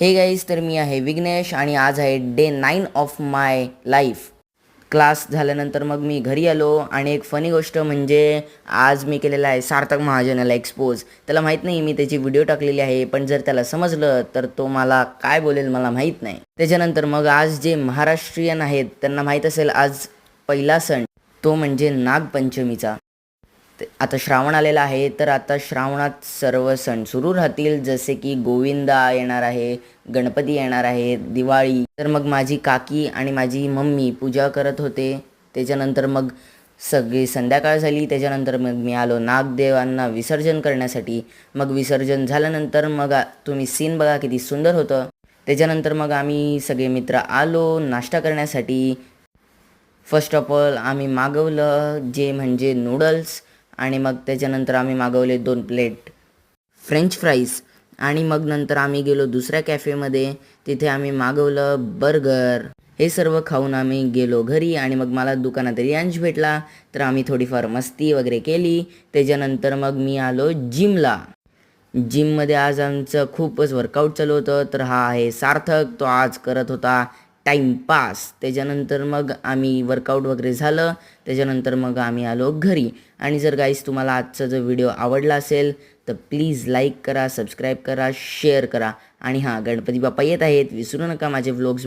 हे गाईज, तर मी आहे विघ्नेश आणि आज आहे day 9 of my life. Class झाल्यानंतर मग मी घरी आलो आणि एक फनी गोष्ट म्हणजे आज मी केलेला आहे सार्थक महाजनाला एक्सपोज. त्याला माहीत नाही मी त्याची व्हिडिओ टाकलेली आहे, पण जर त्याला समजलं तर तो मला काय बोलेल मला माहीत नाही. त्याच्यानंतर मग आज जे महाराष्ट्रीयन आहेत त्यांना माहीत असेल आज पहिला सण तो म्हणजे नागपंचमीचा. आता श्रावण आलेला आहे, तर आता श्रावणात सर्व सण सुरू राहतील, जसे की गोविंदा येणार आहे, गणपती येणार आहे, दिवाळी. तर मग माझी काकी आणि माझी मम्मी पूजा करत होते. त्याच्यानंतर मग सगळी संध्याकाळ झाली. त्याच्यानंतर मग मी आलो नागदेवांना विसर्जन करण्यासाठी. मग विसर्जन झाल्यानंतर मग तुम्ही सीन बघा किती सुंदर होतं. त्याच्यानंतर मग आम्ही सगळे मित्र आलो नाश्ता करण्यासाठी. फर्स्ट ऑफ ऑल आम्ही मागवलं जे म्हणजे नूडल्स, आणि मग त्याच्यानंतर आम्ही मागवले 2 प्लेट फ्रेंच फ्राईज. आणि मग नंतर आम्ही गेलो दुसऱ्या कॅफेमध्ये, तिथे आम्ही मागवलं बर्गर. हे सर्व खाऊन आम्ही गेलो घरी आणि मग मला दुकानात रियांश भेटला, तर आम्ही थोडीफार मस्ती वगैरे केली. त्याच्यानंतर मग मी आलो जिमला. जिममध्ये आज आमचं खूपच वर्कआउट चालू होतं. तर हा आहे सार्थक, तो आज करत होता टाईमपास. त्याच्यानंतर मग आम्ही वर्कआउट वगैरे झालं. त्याच्यानंतर मग आम्ही आलो घरी. आणि जर गाईस तुम्हाला आजचा जो व्हिडिओ आवडला असेल तर प्लीज लाईक करा, सबस्क्राईब करा, शेअर करा. आणि हां, गणपती बाप्पा येत आहेत, विसरू नका माझे व्लॉग्स